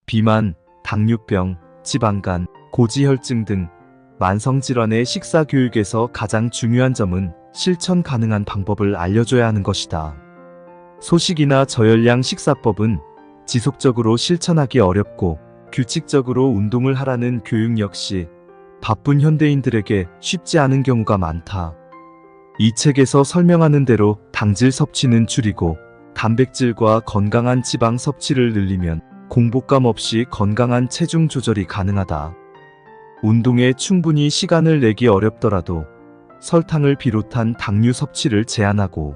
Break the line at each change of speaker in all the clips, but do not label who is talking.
비만, 당뇨병, 지방간, 고지혈증 등 만성질환의 식사 교육에서 가장 중요한 점은 실천 가능한 방법을 알려줘야 하는 것이다. 소식이나 저열량 식사법은 지속적으로 실천하기 어렵고 규칙적으로 운동을 하라는 교육 역시 바쁜 현대인들에게 쉽지 않은 경우가 많다. 이 책에서 설명하는 대로 당질 섭취는 줄이고 단백질과 건강한 지방 섭취를 늘리면 공복감 없이 건강한 체중 조절이 가능하다. 운동에 충분히 시간을 내기 어렵더라도 설탕을 비롯한 당류 섭취를 제한하고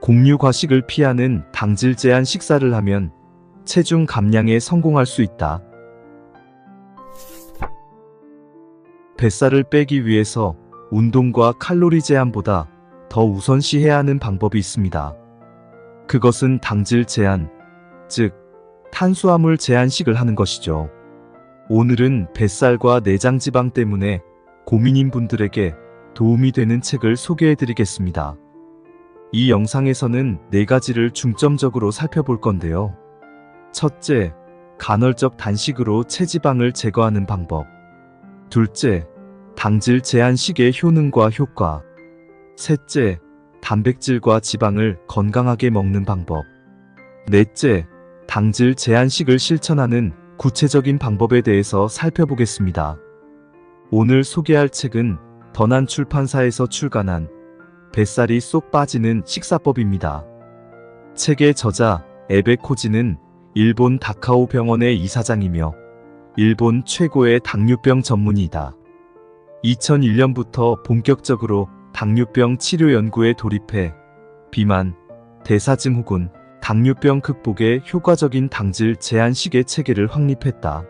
곡류 과식을 피하는 당질 제한 식사를 하면 체중 감량에 성공할 수 있다. 뱃살을 빼기 위해서 운동과 칼로리 제한보다 더 우선시해야 하는 방법이 있습니다. 그것은 당질 제한, 즉 탄수화물 제한식을 하는 것이죠. 오늘은 뱃살과 내장 지방 때문에 고민인 분들에게 도움이 되는 책을 소개해드리겠습니다. 이 영상에서는 4가지를 중점적으로 살펴볼 건데요. 첫째, 간헐적 단식으로 체지방을 제거하는 방법. 둘째, 당질 제한식의 효능과 효과. 셋째, 단백질과 지방을 건강하게 먹는 방법. 넷째, 당질 제한식을 실천하는 구체적인 방법에 대해서 살펴보겠습니다. 오늘 소개할 책은 더난 출판사에서 출간한 뱃살이 쏙 빠지는 식사법입니다. 책의 저자 에베 코지는 일본 다카오 병원의 이사장이며 일본 최고의 당뇨병 전문의이다. 2001년부터 본격적으로 당뇨병 치료 연구에 돌입해 비만, 대사증후군, 당뇨병 극복에 효과적인 당질 제한식의 체계를 확립했다.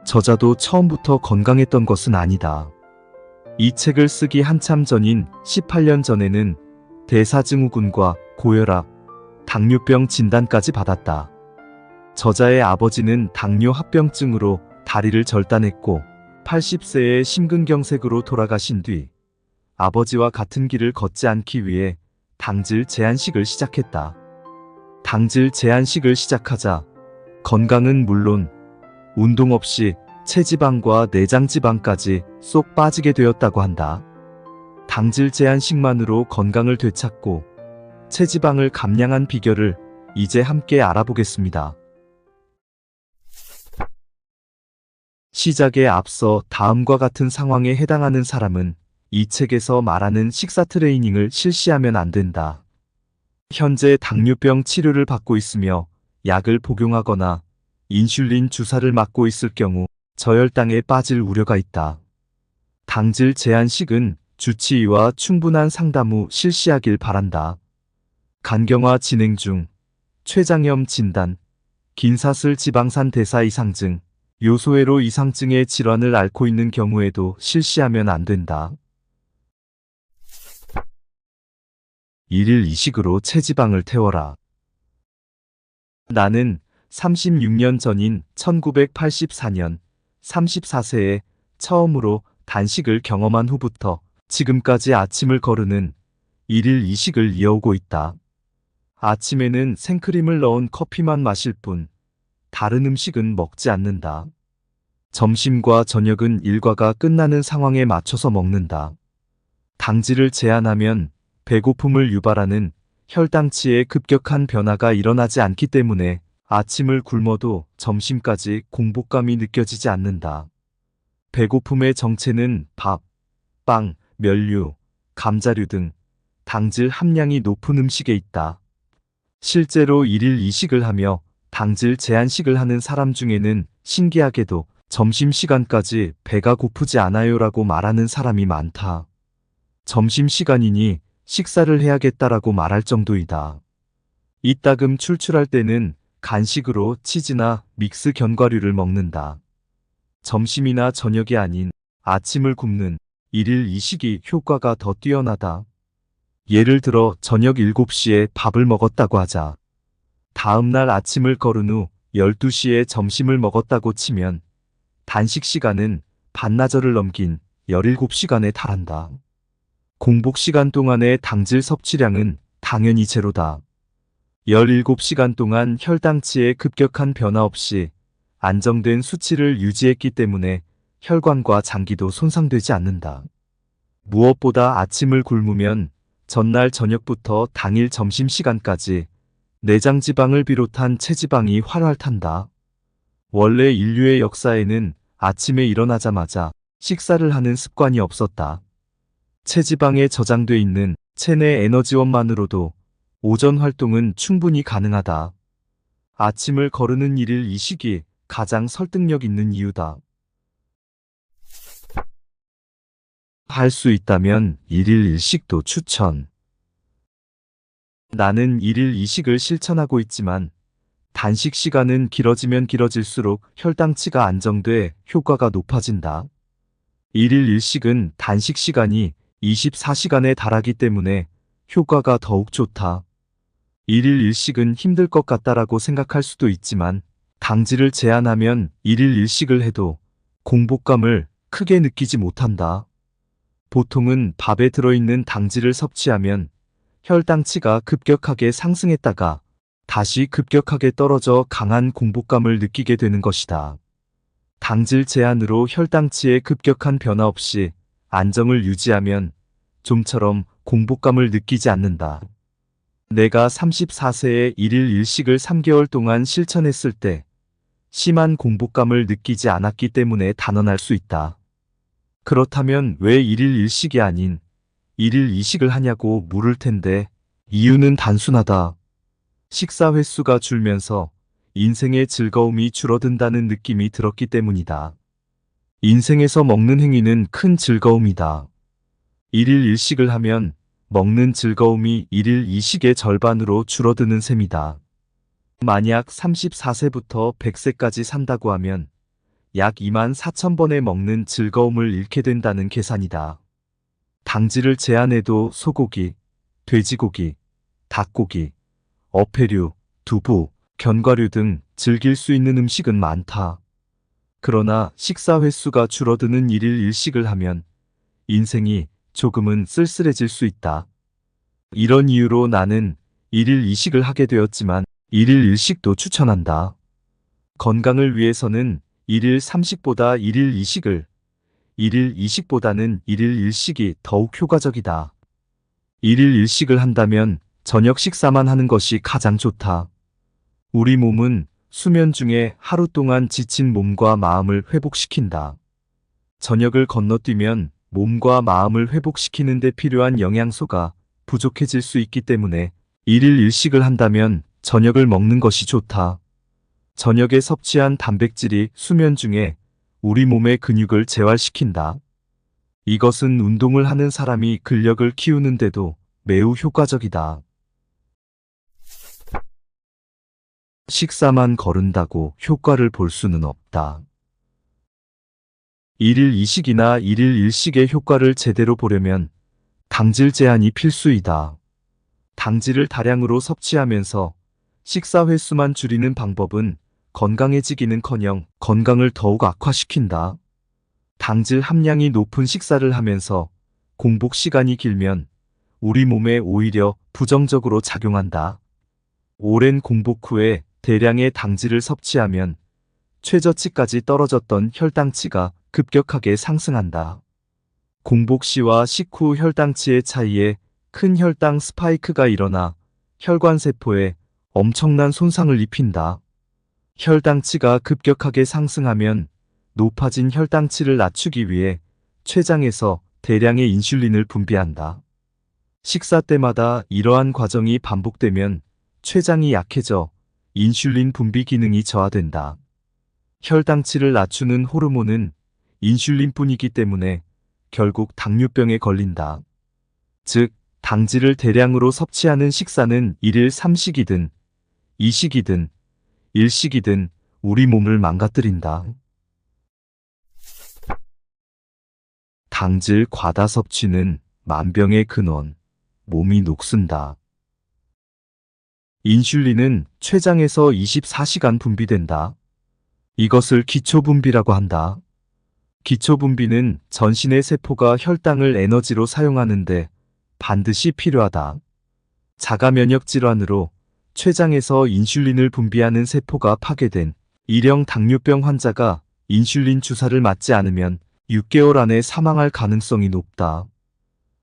저자도 처음부터 건강했던 것은 아니다. 이 책을 쓰기 한참 전인 18년 전에는 대사증후군과 고혈압, 당뇨병 진단까지 받았다. 저자의 아버지는 당뇨 합병증으로 다리를 절단했고 80세에 심근경색으로 돌아가신 뒤 아버지와 같은 길을 걷지 않기 위해 당질 제한식을 시작했다. 당질 제한식을 시작하자 건강은 물론 운동 없이 체지방과 내장지방까지 쏙 빠지게 되었다고 한다. 당질 제한식만으로 건강을 되찾고 체지방을 감량한 비결을 이제 함께 알아보겠습니다. 시작에 앞서 다음과 같은 상황에 해당하는 사람은 이 책에서 말하는 식사 트레이닝을 실시하면 안 된다. 현재 당뇨병 치료를 받고 있으며 약을 복용하거나 인슐린 주사를 맞고 있을 경우 저혈당에 빠질 우려가 있다. 당질 제한식은 주치의와 충분한 상담 후 실시하길 바란다. 간경화 진행 중, 췌장염 진단, 긴사슬 지방산 대사 이상 등 요소회로 이상증의 질환을 앓고 있는 경우에도 실시하면 안 된다. 1일 2식으로 체지방을 태워라. 나는 36년 전인 1984년 34세에 처음으로 단식을 경험한 후부터 지금까지 아침을 거르는 1일 2식을 이어오고 있다. 아침에는 생크림을 넣은 커피만 마실 뿐 다른 음식은 먹지 않는다. 점심과 저녁은 일과가 끝나는 상황에 맞춰서 먹는다. 당질을 제한하면 배고픔을 유발하는 혈당치의 급격한 변화가 일어나지 않기 때문에 아침을 굶어도 점심까지 공복감이 느껴지지 않는다. 배고픔의 정체는 밥, 빵, 면류, 감자류 등 당질 함량이 높은 음식에 있다. 실제로 1일 2식을 하며 당질 제한식을 하는 사람 중에는 신기하게도 점심시간까지 배가 고프지 않아요라고 말하는 사람이 많다. 점심시간이니 식사를 해야겠다라고 말할 정도이다. 이따금 출출할 때는 간식으로 치즈나 믹스 견과류를 먹는다. 점심이나 저녁이 아닌 아침을 굶는 1일 2식이 효과가 더 뛰어나다. 예를 들어 저녁 7시에 밥을 먹었다고 하자. 다음날 아침을 거른 후 12시에 점심을 먹었다고 치면 단식 시간은 반나절을 넘긴 17시간에 달한다. 공복 시간 동안의 당질 섭취량은 당연히 제로다. 17시간 동안 혈당치의 급격한 변화 없이 안정된 수치를 유지했기 때문에 혈관과 장기도 손상되지 않는다. 무엇보다 아침을 굶으면 전날 저녁부터 당일 점심시간까지 내장 지방을 비롯한 체지방이 활활 탄다. 원래 인류의 역사에는 아침에 일어나자마자 식사를 하는 습관이 없었다. 체지방에 저장돼 있는 체내 에너지원만으로도 오전 활동은 충분히 가능하다. 아침을 거르는 일일 이식이 가장 설득력 있는 이유다. 할 수 있다면 일일 일식도 추천. 나는 일일 이식을 실천하고 있지만 단식 시간은 길어지면 길어질수록 혈당치가 안정돼 효과가 높아진다. 일일 일식은 단식 시간이 24시간에 달하기 때문에 효과가 더욱 좋다. 일일 일식은 힘들 것 같다라고 생각할 수도 있지만 당질을 제한하면 일일 일식을 해도 공복감을 크게 느끼지 못한다. 보통은 밥에 들어있는 당질을 섭취하면 혈당치가 급격하게 상승했다가 다시 급격하게 떨어져 강한 공복감을 느끼게 되는 것이다. 당질 제한으로 혈당치의 급격한 변화 없이 안정을 유지하면 좀처럼 공복감을 느끼지 않는다. 내가 34세에 일일 일식을 3개월 동안 실천했을 때 심한 공복감을 느끼지 않았기 때문에 단언할 수 있다. 그렇다면 왜 일일 일식이 아닌 일일 이식을 하냐고 물을 텐데 이유는 단순하다. 식사 횟수가 줄면서 인생의 즐거움이 줄어든다는 느낌이 들었기 때문이다. 인생에서 먹는 행위는 큰 즐거움이다. 일일 일식을 하면 먹는 즐거움이 일일 이식의 절반으로 줄어드는 셈이다. 만약 34세부터 100세까지 산다고 하면 약 24,000번에 먹는 즐거움을 잃게 된다는 계산이다. 당질을 제한해도 소고기, 돼지고기, 닭고기, 어패류, 두부, 견과류 등 즐길 수 있는 음식은 많다. 그러나 식사 횟수가 줄어드는 일일 일식을 하면 인생이 조금은 쓸쓸해질 수 있다. 이런 이유로 나는 일일 이식을 하게 되었지만 일일 일식도 추천한다. 건강을 위해서는 일일 삼식보다 일일 이식을, 일일 이식보다는 일일 일식이 더욱 효과적이다. 일일 일식을 한다면 저녁 식사만 하는 것이 가장 좋다. 우리 몸은 수면 중에 하루 동안 지친 몸과 마음을 회복시킨다. 저녁을 건너뛰면 몸과 마음을 회복시키는 데 필요한 영양소가 부족해질 수 있기 때문에 일일 일식을 한다면 저녁을 먹는 것이 좋다. 저녁에 섭취한 단백질이 수면 중에 우리 몸의 근육을 재활시킨다. 이것은 운동을 하는 사람이 근력을 키우는데도 매우 효과적이다. 식사만 거른다고 효과를 볼 수는 없다. 일일 이식이나 일일 일식의 효과를 제대로 보려면 당질 제한이 필수이다. 당질을 다량으로 섭취하면서 식사 횟수만 줄이는 방법은 건강해지기는커녕 건강을 더욱 악화시킨다. 당질 함량이 높은 식사를 하면서 공복 시간이 길면 우리 몸에 오히려 부정적으로 작용한다. 오랜 공복 후에 대량의 당질을 섭취하면 최저치까지 떨어졌던 혈당치가 급격하게 상승한다. 공복 시와 식후 혈당치의 차이에 큰 혈당 스파이크가 일어나 혈관세포에 엄청난 손상을 입힌다. 혈당치가 급격하게 상승하면 높아진 혈당치를 낮추기 위해 췌장에서 대량의 인슐린을 분비한다. 식사 때마다 이러한 과정이 반복되면 췌장이 약해져 인슐린 분비 기능이 저하된다. 혈당치를 낮추는 호르몬은 인슐린뿐이기 때문에 결국 당뇨병에 걸린다. 즉, 당질을 대량으로 섭취하는 식사는 일일 삼식이든 이식이든 일식이든 우리 몸을 망가뜨린다. 당질 과다 섭취는 만병의 근원, 몸이 녹슨다. 인슐린은 췌장에서 24시간 분비된다. 이것을 기초분비라고 한다. 기초분비는 전신의 세포가 혈당을 에너지로 사용하는데 반드시 필요하다. 자가 면역 질환으로 췌장에서 인슐린을 분비하는 세포가 파괴된 일형 당뇨병 환자가 인슐린 주사를 맞지 않으면 6개월 안에 사망할 가능성이 높다.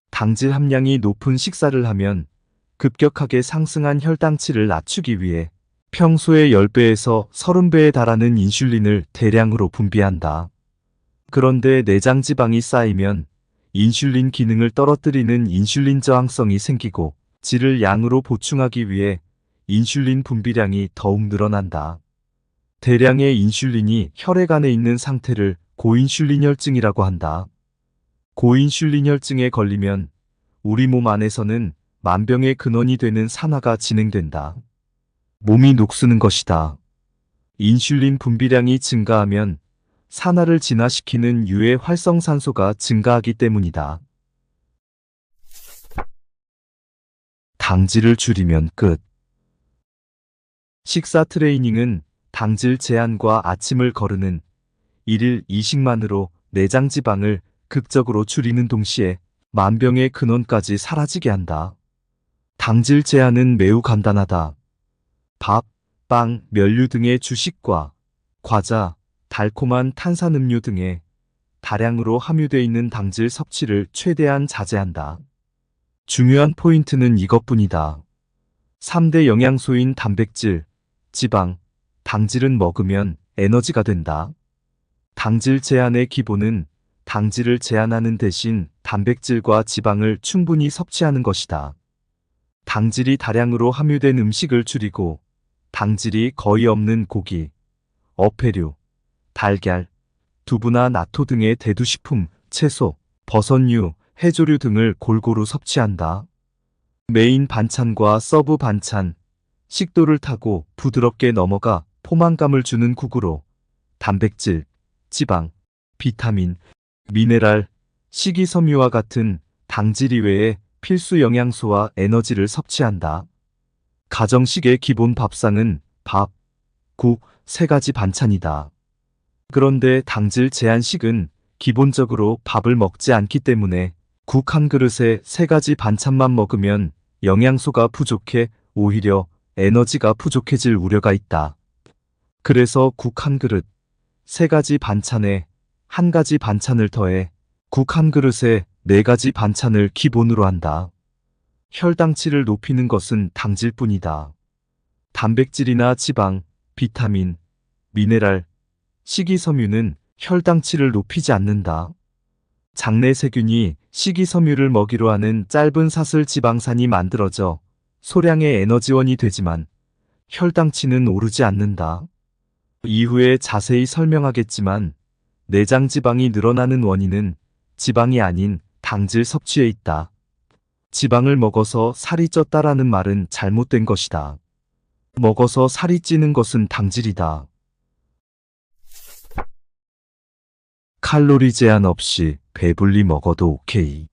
당질 함량이 높은 식사를 하면 급격하게 상승한 혈당치를 낮추기 위해 평소의 10배에서 30배에 달하는 인슐린을 대량으로 분비한다. 그런데 내장 지방이 쌓이면 인슐린 기능을 떨어뜨리는 인슐린 저항성이 생기고 질을 양으로 보충하기 위해 인슐린 분비량이 더욱 늘어난다. 대량의 인슐린이 혈액 안에 있는 상태를 고인슐린혈증이라고 한다. 고인슐린혈증에 걸리면 우리 몸 안에서는 만병의 근원이 되는 산화가 진행된다. 몸이 녹쓰는 것이다. 인슐린 분비량이 증가하면 산화를 진화시키는 유해 활성산소가 증가하기 때문이다. 당질을 줄이면 끝. 식사 트레이닝은 당질 제한과 아침을 거르는 일일 이식만으로 내장 지방을 극적으로 줄이는 동시에 만병의 근원까지 사라지게 한다. 당질 제한은 매우 간단하다. 밥, 빵, 면류 등의 주식과 과자, 달콤한 탄산음료 등에 다량으로 함유되어 있는 당질 섭취를 최대한 자제한다. 중요한 포인트는 이것뿐이다. 3대 영양소인 단백질, 지방, 당질은 먹으면 에너지가 된다. 당질 제한의 기본은 당질을 제한하는 대신 단백질과 지방을 충분히 섭취하는 것이다. 당질이 다량으로 함유된 음식을 줄이고 당질이 거의 없는 고기, 어패류, 달걀, 두부나 나토 등의 대두식품, 채소, 버섯류, 해조류 등을 골고루 섭취한다. 메인 반찬과 서브 반찬, 식도를 타고 부드럽게 넘어가 포만감을 주는 국으로 단백질, 지방, 비타민, 미네랄, 식이섬유와 같은 당질 이외의 필수 영양소와 에너지를 섭취한다. 가정식의 기본 밥상은 밥, 국, 3가지 반찬이다. 그런데 당질 제한식은 기본적으로 밥을 먹지 않기 때문에 국 한 그릇에 3가지 반찬만 먹으면 영양소가 부족해 오히려 에너지가 부족해질 우려가 있다. 그래서 국 한 그릇, 3가지 반찬에 1가지 반찬을 더해 국 한 그릇에 4가지 반찬을 기본으로 한다. 혈당치를 높이는 것은 당질뿐이다. 단백질이나 지방, 비타민, 미네랄, 식이섬유는 혈당치를 높이지 않는다. 장내 세균이 식이섬유를 먹이로 하는 짧은 사슬 지방산이 만들어져 소량의 에너지원이 되지만 혈당치는 오르지 않는다. 이후에 자세히 설명하겠지만 내장 지방이 늘어나는 원인은 지방이 아닌 당질 섭취에 있다. 지방을 먹어서 살이 쪘다라는 말은 잘못된 것이다. 먹어서 살이 찌는 것은 당질이다. 칼로리 제한 없이 배불리 먹어도 오케이.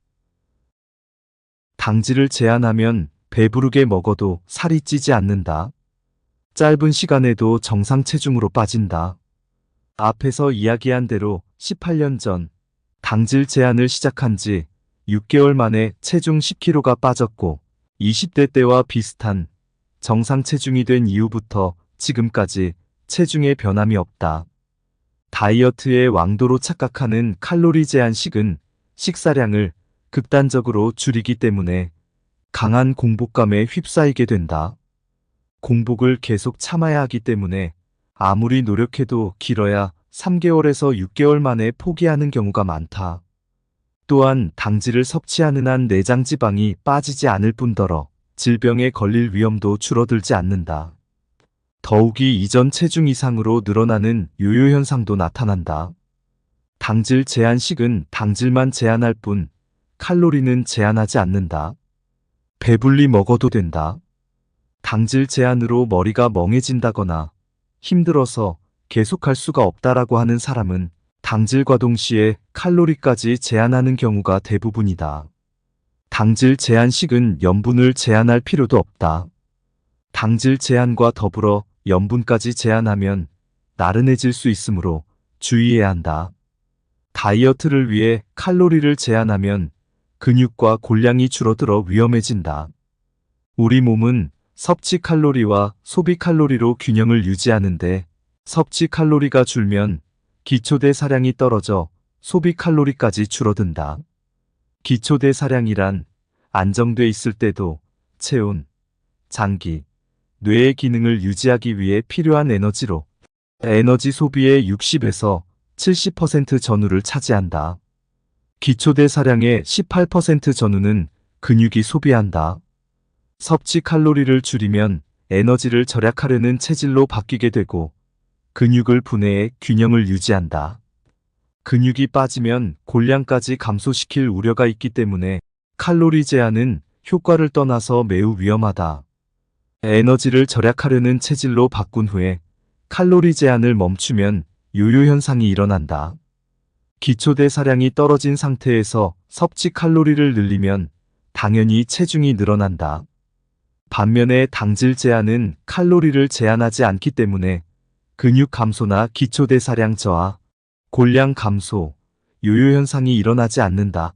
당질을 제한하면 배부르게 먹어도 살이 찌지 않는다. 짧은 시간에도 정상 체중으로 빠진다. 앞에서 이야기한 대로 18년 전 당질 제한을 시작한 지 6개월 만에 체중 10kg가 빠졌고 20대 때와 비슷한 정상 체중이 된 이후부터 지금까지 체중에 변함이 없다. 다이어트의 왕도로 착각하는 칼로리 제한식은 식사량을 극단적으로 줄이기 때문에 강한 공복감에 휩싸이게 된다. 공복을 계속 참아야 하기 때문에 아무리 노력해도 길어야 3개월에서 6개월 만에 포기하는 경우가 많다. 또한 당질을 섭취하는 한 내장 지방이 빠지지 않을 뿐더러 질병에 걸릴 위험도 줄어들지 않는다. 더욱이 이전 체중 이상으로 늘어나는 요요 현상도 나타난다. 당질 제한식은 당질만 제한할 뿐 칼로리는 제한하지 않는다. 배불리 먹어도 된다. 당질 제한으로 머리가 멍해진다거나 힘들어서 계속할 수가 없다라고 하는 사람은 당질과 동시에 칼로리까지 제한하는 경우가 대부분이다. 당질 제한식은 염분을 제한할 필요도 없다. 당질 제한과 더불어 염분까지 제한하면 나른해질 수 있으므로 주의해야 한다. 다이어트를 위해 칼로리를 제한하면 근육과 골량이 줄어들어 위험해진다. 우리 몸은 섭취 칼로리와 소비 칼로리로 균형을 유지하는데 섭취 칼로리가 줄면 기초대사량이 떨어져 소비 칼로리까지 줄어든다. 기초대사량이란 안정돼 있을 때도 체온, 장기, 뇌의 기능을 유지하기 위해 필요한 에너지로 에너지 소비의 60에서 70% 전후를 차지한다. 기초대사량의 18% 전후는 근육이 소비한다. 섭취 칼로리를 줄이면 에너지를 절약하려는 체질로 바뀌게 되고 근육을 분해해 균형을 유지한다. 근육이 빠지면 골량까지 감소시킬 우려가 있기 때문에 칼로리 제한은 효과를 떠나서 매우 위험하다. 에너지를 절약하려는 체질로 바꾼 후에 칼로리 제한을 멈추면 요요 현상이 일어난다. 기초대사량이 떨어진 상태에서 섭취 칼로리를 늘리면 당연히 체중이 늘어난다. 반면에 당질 제한은 칼로리를 제한하지 않기 때문에 근육 감소나 기초대사량 저하, 골량 감소, 요요 현상이 일어나지 않는다.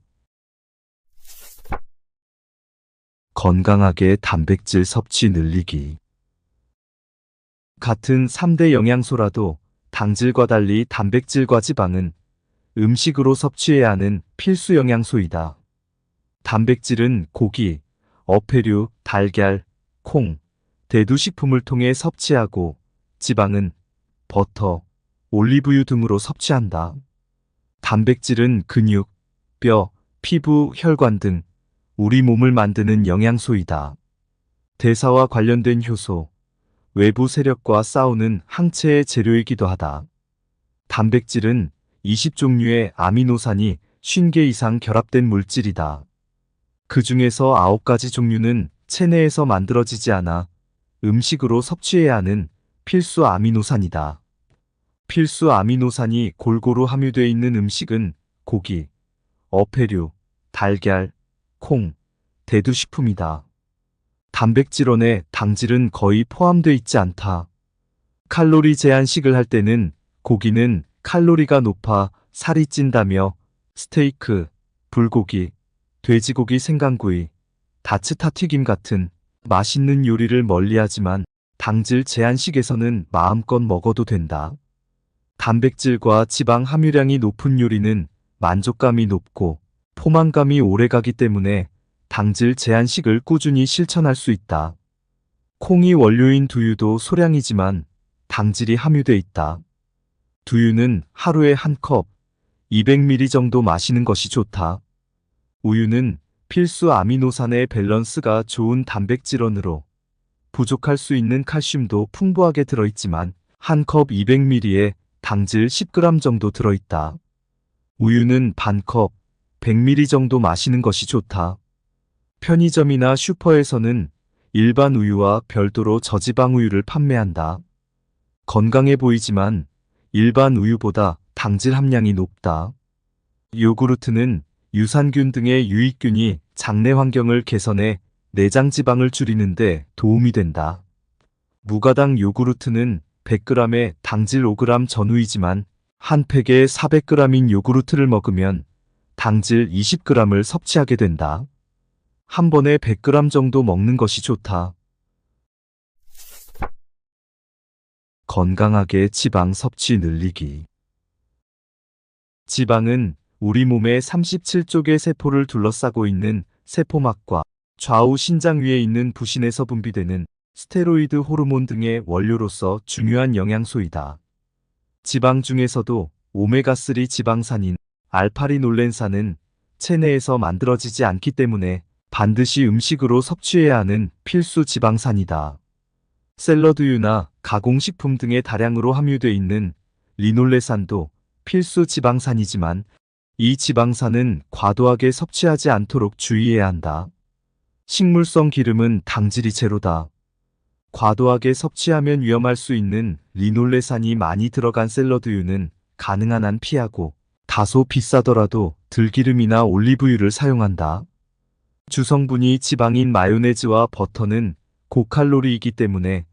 건강하게 단백질 섭취 늘리기. 같은 3대 영양소라도 당질과 달리 단백질과 지방은 음식으로 섭취해야 하는 필수 영양소이다. 단백질은 고기, 어패류, 달걀, 콩, 대두식품을 통해 섭취하고 지방은 버터, 올리브유 등으로 섭취한다. 단백질은 근육, 뼈, 피부, 혈관 등 우리 몸을 만드는 영양소이다. 대사와 관련된 효소, 외부 세력과 싸우는 항체의 재료이기도 하다. 단백질은 20종류의 아미노산이 50개 이상 결합된 물질이다. 그 중에서 9가지 종류는 체내에서 만들어지지 않아 음식으로 섭취해야 하는 필수 아미노산이다. 필수 아미노산이 골고루 함유되어 있는 음식은 고기, 어패류, 달걀, 콩, 대두식품이다. 단백질원에 당질은 거의 포함되어 있지 않다. 칼로리 제한식을 할 때는 고기는 칼로리가 높아 살이 찐다며 스테이크, 불고기, 돼지고기 생강구이, 다츠타 튀김 같은 맛있는 요리를 멀리하지만 당질 제한식에서는 마음껏 먹어도 된다. 단백질과 지방 함유량이 높은 요리는 만족감이 높고 포만감이 오래가기 때문에 당질 제한식을 꾸준히 실천할 수 있다. 콩이 원료인 두유도 소량이지만 당질이 함유돼 있다. 두유는 하루에 한 컵, 200ml 정도 마시는 것이 좋다. 우유는 필수 아미노산의 밸런스가 좋은 단백질원으로 부족할 수 있는 칼슘도 풍부하게 들어있지만 한 컵 200ml에 당질 10g 정도 들어있다. 우유는 반 컵, 100ml 정도 마시는 것이 좋다. 편의점이나 슈퍼에서는 일반 우유와 별도로 저지방 우유를 판매한다. 건강해 보이지만 일반 우유보다 당질 함량이 높다. 요구르트는 유산균 등의 유익균이 장내 환경을 개선해 내장 지방을 줄이는데 도움이 된다. 무가당 요구르트는 100g에 당질 5g 전후이지만 한 팩에 400g인 요구르트를 먹으면 당질 20g을 섭취하게 된다. 한 번에 100g 정도 먹는 것이 좋다. 건강하게 지방 섭취 늘리기. 지방은 우리 몸의 37쪽의 세포를 둘러싸고 있는 세포막과 좌우 신장 위에 있는 부신에서 분비되는 스테로이드 호르몬 등의 원료로서 중요한 영양소이다. 지방 중에서도 오메가3 지방산인 알파리놀렌산은 체내에서 만들어지지 않기 때문에 반드시 음식으로 섭취해야 하는 필수 지방산이다. 샐러드유나 가공식품 등의 다량으로 함유되어 있는 리놀레산도 필수 지방산이지만 이 지방산은 과도하게 섭취하지 않도록 주의해야 한다. 식물성 기름은 당질이 제로다. 과도하게 섭취하면 위험할 수 있는 리놀레산이 많이 들어간 샐러드유는 가능한 한 피하고 다소 비싸더라도 들기름이나 올리브유를 사용한다. 주성분이 지방인 마요네즈와 버터는 고칼로리이기 때문에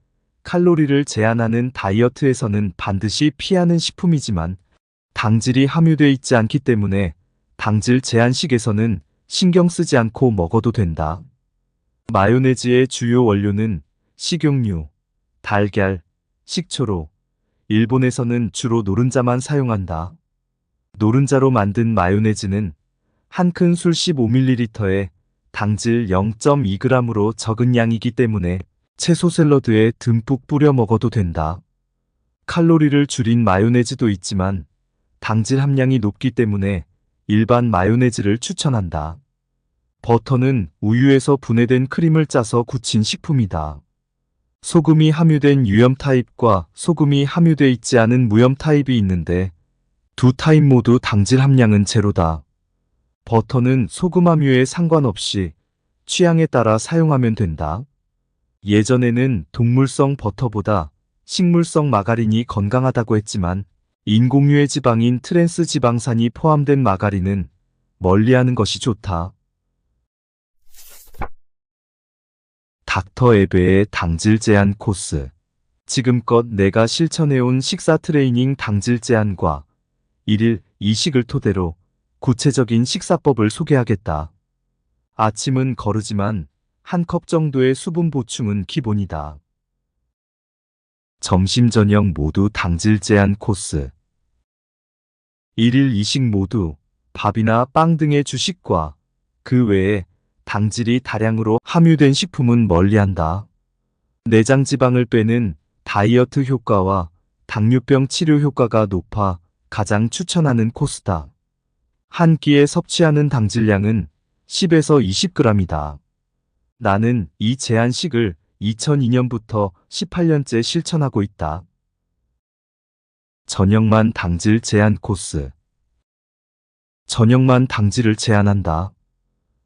칼로리를 제한하는 다이어트에서는 반드시 피하는 식품이지만 당질이 함유되어 있지 않기 때문에 당질 제한식에서는 신경 쓰지 않고 먹어도 된다. 마요네즈의 주요 원료는 식용유, 달걀, 식초로 일본에서는 주로 노른자만 사용한다. 노른자로 만든 마요네즈는 한 큰 술 15ml에 당질 0.2g으로 적은 양이기 때문에 채소 샐러드에 듬뿍 뿌려 먹어도 된다. 칼로리를 줄인 마요네즈도 있지만 당질 함량이 높기 때문에 일반 마요네즈를 추천한다. 버터는 우유에서 분해된 크림을 짜서 굳힌 식품이다. 소금이 함유된 유염 타입과 소금이 함유되어 있지 않은 무염 타입이 있는데 두 타입 모두 당질 함량은 제로다. 버터는 소금 함유에 상관없이 취향에 따라 사용하면 된다. 예전에는 동물성 버터보다 식물성 마가린이 건강하다고 했지만 인공유해 지방인 트랜스 지방산이 포함된 마가린은 멀리하는 것이 좋다. 닥터 에베의 당질 제한 코스. 지금껏 내가 실천해온 식사 트레이닝 당질 제한과 1일 2식을 토대로 구체적인 식사법을 소개하겠다. 아침은 거르지만 한 컵 정도의 수분 보충은 기본이다. 점심 저녁 모두 당질 제한 코스. 1일 2식 모두 밥이나 빵 등의 주식과 그 외에 당질이 다량으로 함유된 식품은 멀리한다. 내장 지방을 빼는 다이어트 효과와 당뇨병 치료 효과가 높아 가장 추천하는 코스다. 한 끼에 섭취하는 당질량은 10에서 20g이다. 나는 이 제한식을 2002년부터 18년째 실천하고 있다. 저녁만 당질 제한 코스. 저녁만 당질을 제한한다.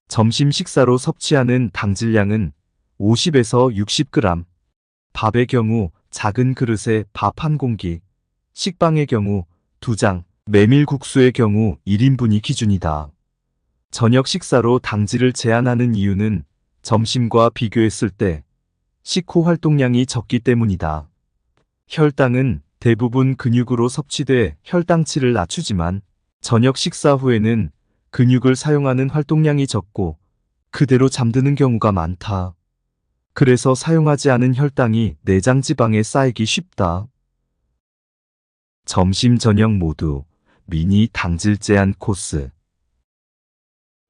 점심 식사로 섭취하는 당질량은 50에서 60g. 밥의 경우 작은 그릇에 밥 한 공기, 식빵의 경우 2장, 메밀국수의 경우 1인분이 기준이다. 저녁 식사로 당질을 제한하는 이유는 점심과 비교했을 때 식후 활동량이 적기 때문이다. 혈당은 대부분 근육으로 섭취돼 혈당치를 낮추지만 저녁 식사 후에는 근육을 사용하는 활동량이 적고 그대로 잠드는 경우가 많다. 그래서 사용하지 않은 혈당이 내장 지방에 쌓이기 쉽다. 점심 저녁 모두 미니 당질 제한 코스.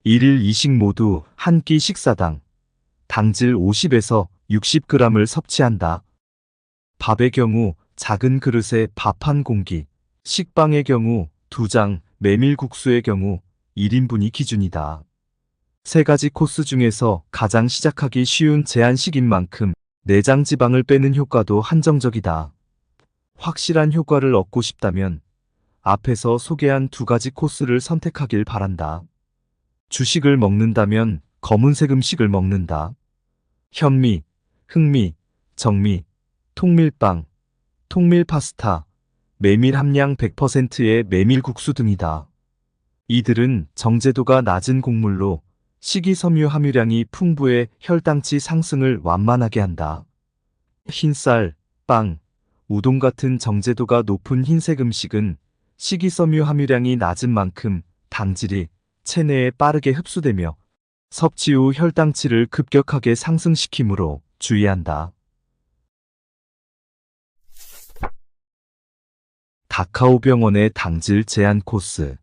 1일 2식 모두 한 끼 식사당 당질 50에서 60g을 섭취한다. 밥의 경우 작은 그릇에 밥 한 공기, 식빵의 경우 2장, 메밀국수의 경우 1인분이 기준이다. 세 가지 코스 중에서 가장 시작하기 쉬운 제한식인 만큼 내장 지방을 빼는 효과도 한정적이다. 확실한 효과를 얻고 싶다면 앞에서 소개한 두 가지 코스를 선택하길 바란다. 주식을 먹는다면 검은색 음식을 먹는다. 현미, 흑미, 정미, 통밀빵, 통밀 파스타, 메밀 함량 100%의 메밀국수 등이다. 이들은 정제도가 낮은 곡물로 식이섬유 함유량이 풍부해 혈당치 상승을 완만하게 한다. 흰쌀, 빵, 우동 같은 정제도가 높은 흰색 음식은 식이섬유 함유량이 낮은 만큼 당질이 체내에 빠르게 흡수되며 섭취 후 혈당치를 급격하게 상승시키므로 주의한다. 다카오 병원의 당질 제한 코스.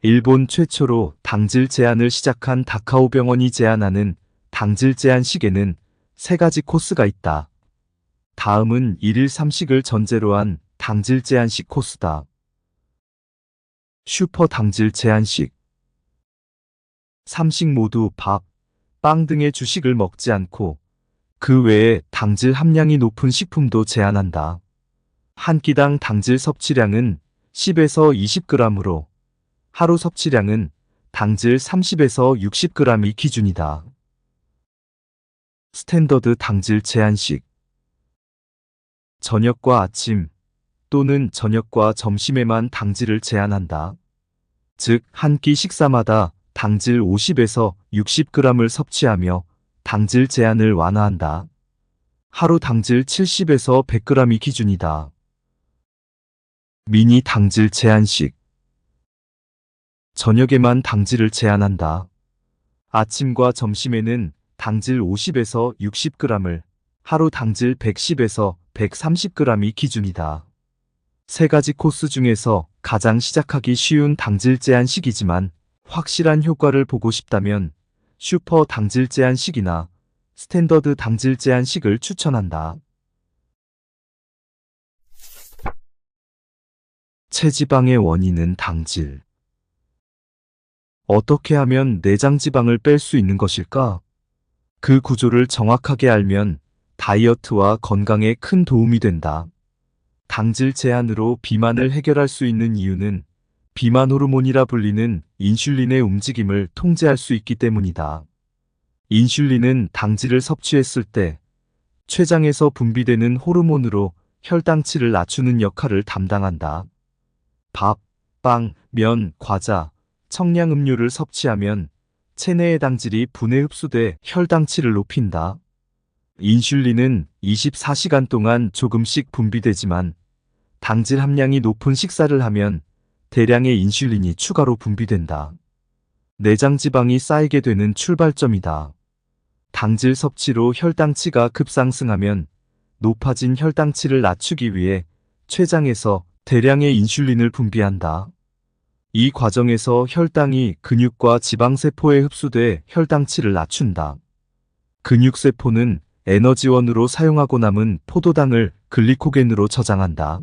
일본 최초로 당질 제한을 시작한 다카오 병원이 제안하는 당질 제한 식에는 세 가지 코스가 있다. 다음은 1일 3식을 전제로 한 당질 제한식 코스다. 슈퍼 당질 제한식. 3식 모두 밥, 빵 등의 주식을 먹지 않고 그 외에 당질 함량이 높은 식품도 제한한다. 한 끼당 당질 섭취량은 10에서 20g으로 하루 섭취량은 당질 30에서 60g이 기준이다. 스탠더드 당질 제한식. 저녁과 아침 또는 저녁과 점심에만 당질을 제한한다. 즉, 한 끼 식사마다 당질 50에서 60g을 섭취하며 당질 제한을 완화한다. 하루 당질 70에서 100g이 기준이다. 미니 당질 제한식. 저녁에만 당질을 제한한다. 아침과 점심에는 당질 50에서 60g을, 하루 당질 110에서 130g이 기준이다. 세 가지 코스 중에서 가장 시작하기 쉬운 당질 제한식이지만 확실한 효과를 보고 싶다면 슈퍼 당질 제한식이나 스탠더드 당질 제한식을 추천한다. 체지방의 원인은 당질. 어떻게 하면 내장 지방을 뺄 수 있는 것일까? 그 구조를 정확하게 알면 다이어트와 건강에 큰 도움이 된다. 당질 제한으로 비만을 해결할 수 있는 이유는 비만 호르몬이라 불리는 인슐린의 움직임을 통제할 수 있기 때문이다. 인슐린은 당질을 섭취했을 때 췌장에서 분비되는 호르몬으로 혈당치를 낮추는 역할을 담당한다. 밥, 빵, 면, 과자, 청량음료를 섭취하면 체내의 당질이 분해 흡수돼 혈당치를 높인다. 인슐린은 24시간 동안 조금씩 분비되지만 당질 함량이 높은 식사를 하면 대량의 인슐린이 추가로 분비된다. 내장 지방이 쌓이게 되는 출발점이다. 당질 섭취로 혈당치가 급상승하면 높아진 혈당치를 낮추기 위해 췌장에서 대량의 인슐린을 분비한다. 이 과정에서 혈당이 근육과 지방세포에 흡수돼 혈당치를 낮춘다. 근육세포는 에너지원으로 사용하고 남은 포도당을 글리코겐으로 저장한다.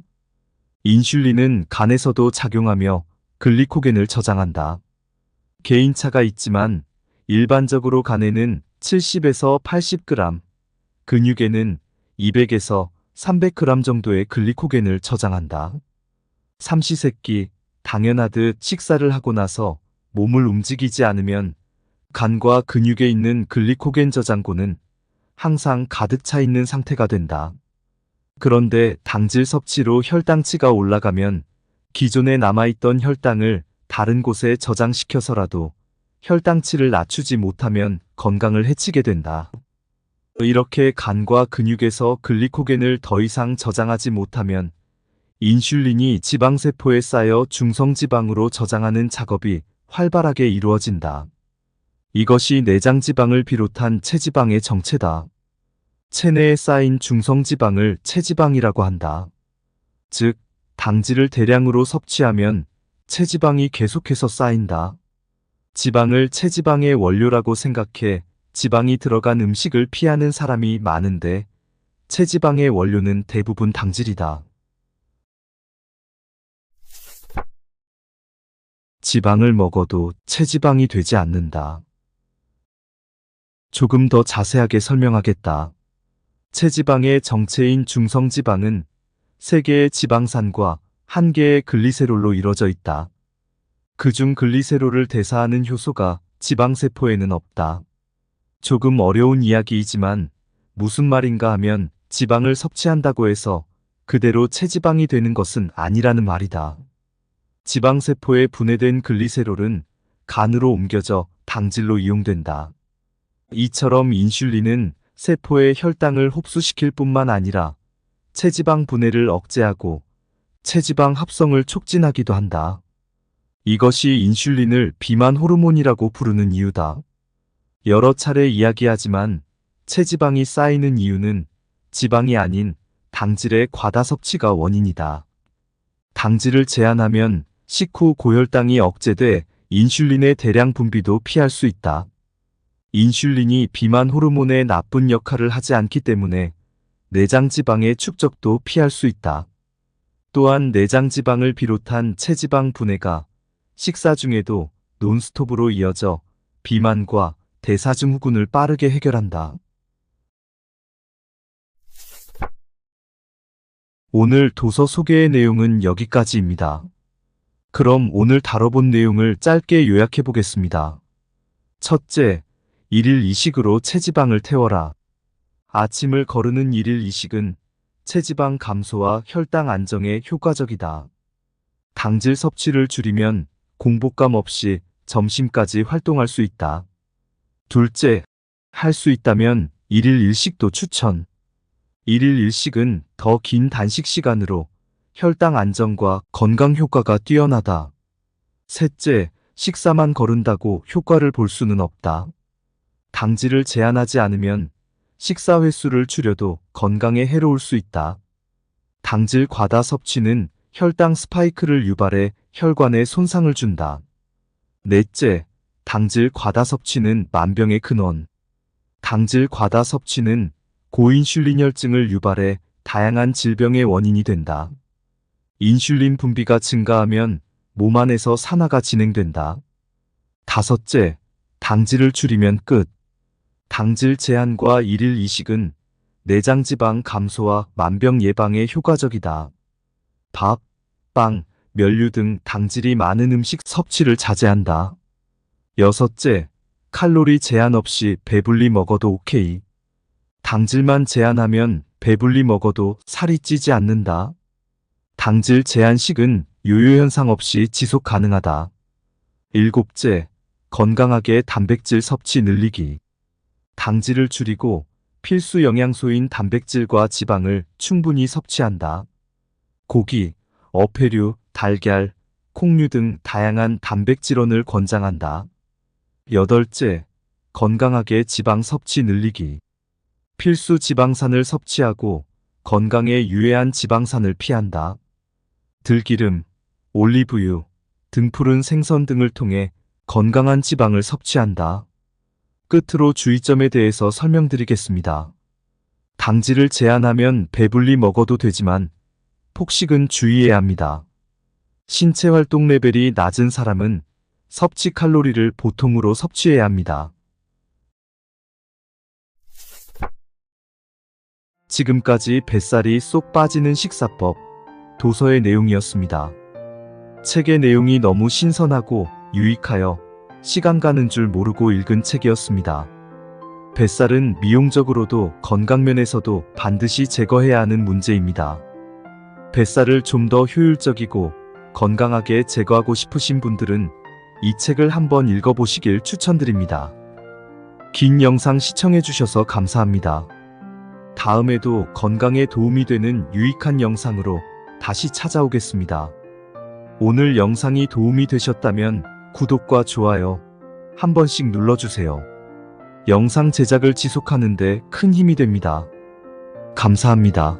인슐린은 간에서도 작용하며 글리코겐을 저장한다. 개인차가 있지만 일반적으로 간에는 70에서 80g, 근육에는 200에서 300g 정도의 글리코겐을 저장한다. 삼시세끼 당연하듯 식사를 하고 나서 몸을 움직이지 않으면 간과 근육에 있는 글리코겐 저장고는 항상 가득 차 있는 상태가 된다. 그런데 당질 섭취로 혈당치가 올라가면 기존에 남아있던 혈당을 다른 곳에 저장시켜서라도 혈당치를 낮추지 못하면 건강을 해치게 된다. 이렇게 간과 근육에서 글리코겐을 더 이상 저장하지 못하면 인슐린이 지방세포에 쌓여 중성지방으로 저장하는 작업이 활발하게 이루어진다. 이것이 내장지방을 비롯한 체지방의 정체다. 체내에 쌓인 중성지방을 체지방이라고 한다. 즉, 당질을 대량으로 섭취하면 체지방이 계속해서 쌓인다. 지방을 체지방의 원료라고 생각해 지방이 들어간 음식을 피하는 사람이 많은데 체지방의 원료는 대부분 당질이다. 지방을 먹어도 체지방이 되지 않는다. 조금 더 자세하게 설명하겠다. 체지방의 정체인 중성지방은 3개의 지방산과 1개의 글리세롤로 이루어져 있다. 그중 글리세롤을 대사하는 효소가 지방세포에는 없다. 조금 어려운 이야기이지만 무슨 말인가 하면 지방을 섭취한다고 해서 그대로 체지방이 되는 것은 아니라는 말이다. 지방세포에 분해된 글리세롤은 간으로 옮겨져 당질로 이용된다. 이처럼 인슐린은 세포의 혈당을 흡수시킬 뿐만 아니라 체지방 분해를 억제하고 체지방 합성을 촉진하기도 한다. 이것이 인슐린을 비만 호르몬이라고 부르는 이유다. 여러 차례 이야기하지만 체지방이 쌓이는 이유는 지방이 아닌 당질의 과다 섭취가 원인이다. 당질을 제한하면 식후 고혈당이 억제돼 인슐린의 대량 분비도 피할 수 있다. 인슐린이 비만 호르몬의 나쁜 역할을 하지 않기 때문에 내장지방의 축적도 피할 수 있다. 또한 내장지방을 비롯한 체지방 분해가 식사 중에도 논스톱으로 이어져 비만과 대사증후군을 빠르게 해결한다. 오늘 도서 소개의 내용은 여기까지입니다. 그럼 오늘 다뤄본 내용을 짧게 요약해 보겠습니다. 첫째, 1일 이식으로 체지방을 태워라. 아침을 거르는 1일 이식은 체지방 감소와 혈당 안정에 효과적이다. 당질 섭취를 줄이면 공복감 없이 점심까지 활동할 수 있다. 둘째, 할 수 있다면 1일 일식도 추천. 1일 일식은 더 긴 단식 시간으로 혈당 안정과 건강 효과가 뛰어나다. 셋째, 식사만 거른다고 효과를 볼 수는 없다. 당질을 제한하지 않으면 식사 횟수를 줄여도 건강에 해로울 수 있다. 당질 과다 섭취는 혈당 스파이크를 유발해 혈관에 손상을 준다. 넷째, 당질 과다 섭취는 만병의 근원. 당질 과다 섭취는 고인슐린혈증을 유발해 다양한 질병의 원인이 된다. 인슐린 분비가 증가하면 몸 안에서 산화가 진행된다. 다섯째, 당질을 줄이면 끝. 당질 제한과 일일 이식은 내장지방 감소와 만병 예방에 효과적이다. 밥, 빵, 면류 등 당질이 많은 음식 섭취를 자제한다. 여섯째, 칼로리 제한 없이 배불리 먹어도 오케이. 당질만 제한하면 배불리 먹어도 살이 찌지 않는다. 당질 제한식은 요요 현상 없이 지속 가능하다. 일곱째, 건강하게 단백질 섭취 늘리기. 당질을 줄이고 필수 영양소인 단백질과 지방을 충분히 섭취한다. 고기, 어패류, 달걀, 콩류 등 다양한 단백질원을 권장한다. 여덟째, 건강하게 지방 섭취 늘리기. 필수 지방산을 섭취하고 건강에 유해한 지방산을 피한다. 들기름, 올리브유, 등푸른 생선 등을 통해 건강한 지방을 섭취한다. 끝으로 주의점에 대해서 설명드리겠습니다. 당질을 제한하면 배불리 먹어도 되지만 폭식은 주의해야 합니다. 신체 활동 레벨이 낮은 사람은 섭취 칼로리를 보통으로 섭취해야 합니다. 지금까지 뱃살이 쏙 빠지는 식사법, 도서의 내용이었습니다. 책의 내용이 너무 신선하고 유익하여 시간 가는 줄 모르고 읽은 책이었습니다. 뱃살은 미용적으로도 건강면에서도 반드시 제거해야 하는 문제입니다. 뱃살을 좀 더 효율적이고 건강하게 제거하고 싶으신 분들은 이 책을 한번 읽어보시길 추천드립니다. 긴 영상 시청해주셔서 감사합니다. 다음에도 건강에 도움이 되는 유익한 영상으로 다시 찾아오겠습니다. 오늘 영상이 도움이 되셨다면 구독과 좋아요 한 번씩 눌러주세요. 영상 제작을 지속하는 데 큰 힘이 됩니다. 감사합니다.